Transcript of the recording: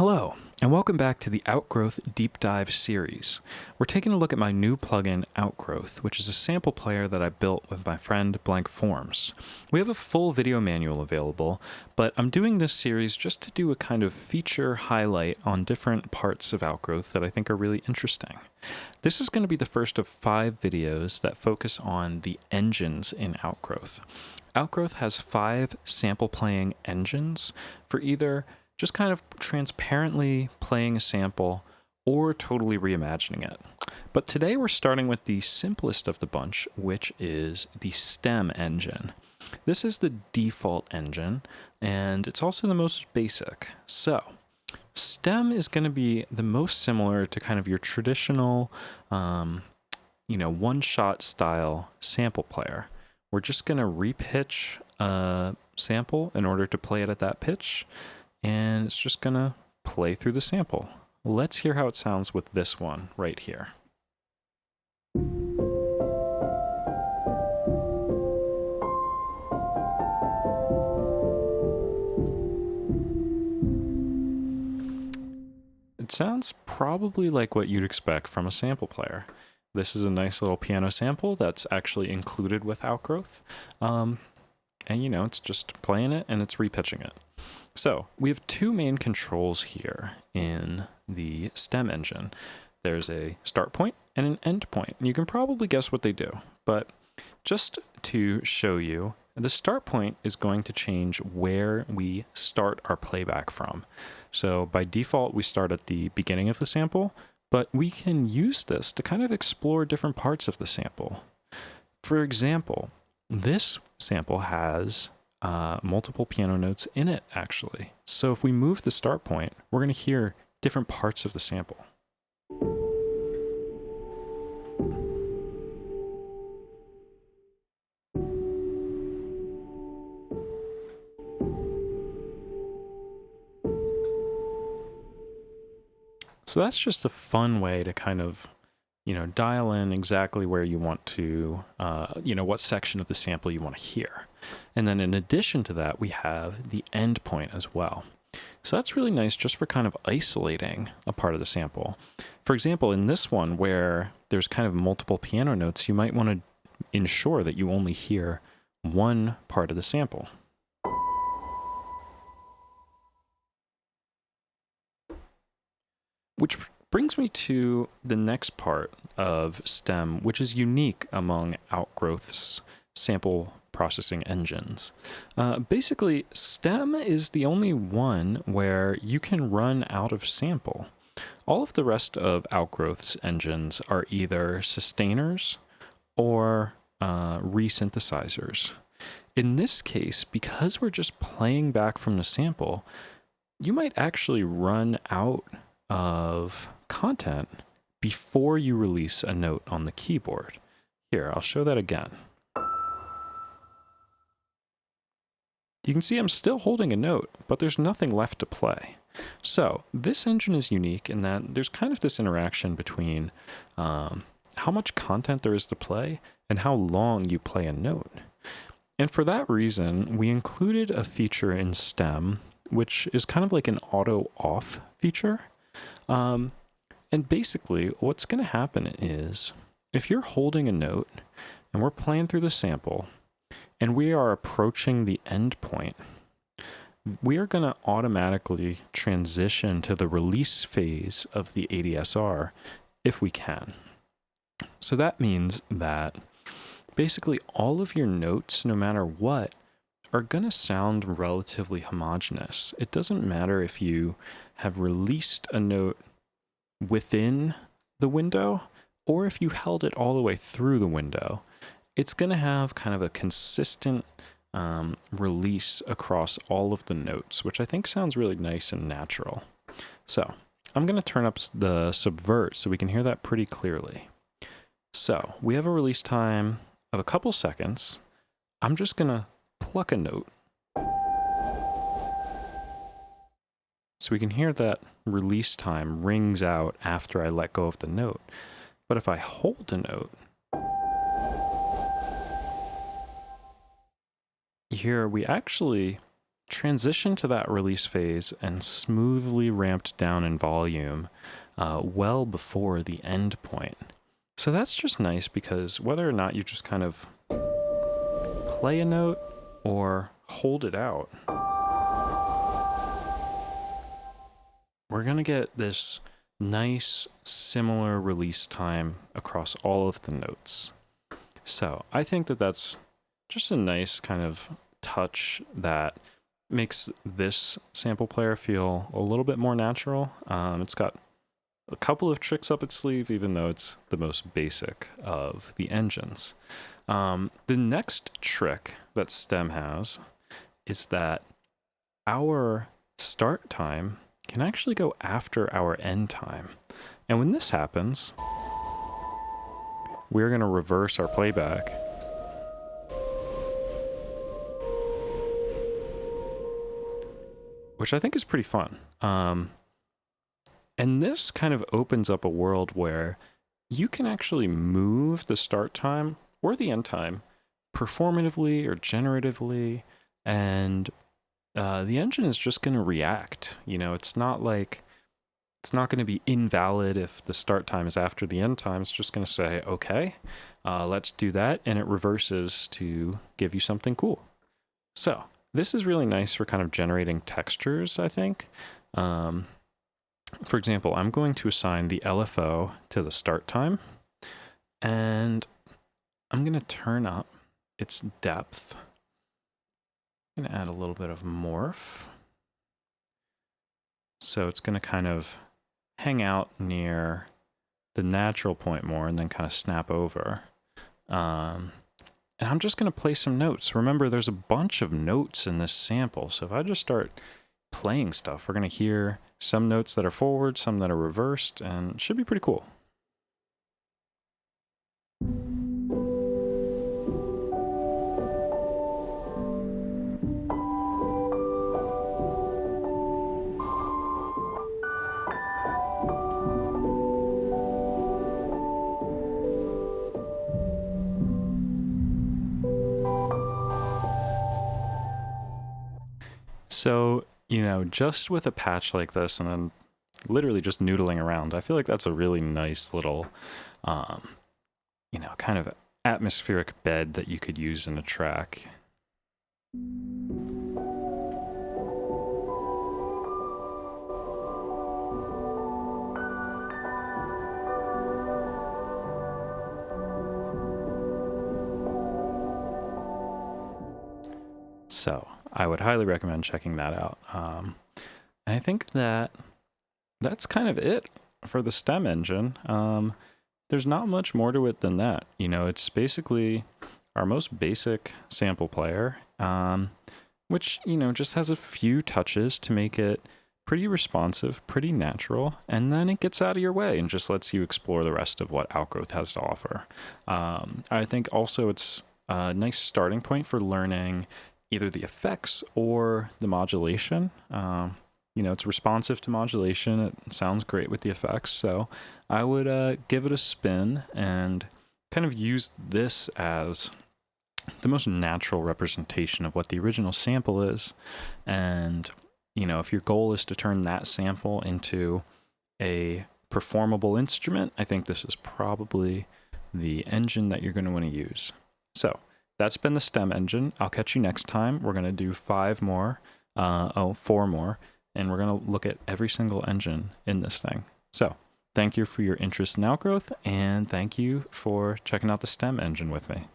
Hello, and welcome back to the Outgrowth Deep Dive series. We're taking a look at my new plugin, Outgrowth, which is a sample player that I built with my friend BlankFor.ms. We have a full video manual available, but I'm doing this series just to do a kind of feature highlight on different parts of Outgrowth that I think are really interesting. This is going to be the first of 5 videos that focus on the engines in Outgrowth. Outgrowth has 5 sample playing engines for either just kind of transparently playing a sample or totally reimagining it. But today we're starting with the simplest of the bunch, which is the stem engine. This is the default engine, and it's also the most basic. So, stem is going to be the most similar to kind of your traditional, one-shot style sample player. We're just going to repitch a sample in order to play it at that pitch, and it's just gonna play through the sample. Let's hear how it sounds with this one right here. It sounds probably like what you'd expect from a sample player. This is a nice little piano sample that's actually included with Outgrowth. And it's just playing it and it's repitching it. So we have 2 main controls here in the stem engine. There's a start point and an end point. And you can probably guess what they do, but just to show you, the start point is going to change where we start our playback from. So by default, we start at the beginning of the sample, but we can use this to kind of explore different parts of the sample. For example, this sample has multiple piano notes in it, actually. So if we move the start point, we're going to hear different parts of the sample. So that's just a fun way to kind of dial in exactly where you want to, what section of the sample you want to hear. And then in addition to that, we have the end point as well. So that's really nice just for kind of isolating a part of the sample. For example, in this one where there's kind of multiple piano notes, you might want to ensure that you only hear one part of the sample. Which brings me to the next part of STEM, which is unique among Outgrowth's sample processing engines. Basically, STEM is the only one where you can run out of sample. All of the rest of Outgrowth's engines are either sustainers or resynthesizers. In this case, because we're just playing back from the sample, you might actually run out of content before you release a note on the keyboard. Here, I'll show that again. You can see I'm still holding a note, but there's nothing left to play. So this engine is unique in that there's kind of this interaction between how much content there is to play and how long you play a note. And for that reason, we included a feature in STEM, which is kind of like an auto off feature. And basically what's going to happen is if you're holding a note and we're playing through the sample and we are approaching the end point, we are going to automatically transition to the release phase of the ADSR if we can. So that means that basically all of your notes, no matter what, are going to sound relatively homogeneous. It doesn't matter if you have released a note within the window or if you held it all the way through the window. It's going to have kind of a consistent release across all of the notes, which I think sounds really nice and natural. So I'm going to turn up the subvert so we can hear that pretty clearly. So we have a release time of a couple seconds. I'm just going to pluck a note. So we can hear that release time rings out after I let go of the note. But if I hold a note, here we actually transitioned to that release phase and smoothly ramped down in volume well before the end point. So that's just nice because whether or not you just kind of play a note or hold it out, we're going to get this nice similar release time across all of the notes. So I think that that's just a nice kind of touch that makes this sample player feel a little bit more natural. It's got a couple of tricks up its sleeve, even though it's the most basic of the engines. The next trick that Stem has is that our start time can actually go after our end time. And when this happens, we're going to reverse our playback. Which I think is pretty fun. And this kind of opens up a world where you can actually move the start time or the end time performatively or generatively, and the engine is just going to react. You know, it's not going to be invalid if the start time is after the end time. It's just going to say, okay, let's do that, and it reverses to give you something cool. So this is really nice for kind of generating textures, I think. For example, I'm going to assign the LFO to the start time, and I'm going to turn up its depth. I'm going to add a little bit of morph. So it's going to kind of hang out near the natural point more and then kind of snap over. And I'm just going to play some notes. Remember, there's a bunch of notes in this sample. So if I just start playing stuff, we're going to hear some notes that are forward, some that are reversed, and it should be pretty cool. So, you know, just with a patch like this and then literally just noodling around, I feel like that's a really nice little, you know, kind of atmospheric bed that you could use in a track. So I would highly recommend checking that out. And I think that that's kind of it for the Stem engine. There's not much more to it than that. You know, it's basically our most basic sample player, which, you know, just has a few touches to make it pretty responsive, pretty natural, and then it gets out of your way and just lets you explore the rest of what Outgrowth has to offer. I think also it's a nice starting point for learning either the effects or the modulation. You know, it's responsive to modulation. It sounds great with the effects. So I would give it a spin and kind of use this as the most natural representation of what the original sample is. And, you know, if your goal is to turn that sample into a performable instrument, I think this is probably the engine that you're going to want to use. So that's been the Stem engine. I'll catch you next time. We're going to do 4 more, and we're going to look at every single engine in this thing. So thank you for your interest in Outgrowth, and thank you for checking out the Stem engine with me.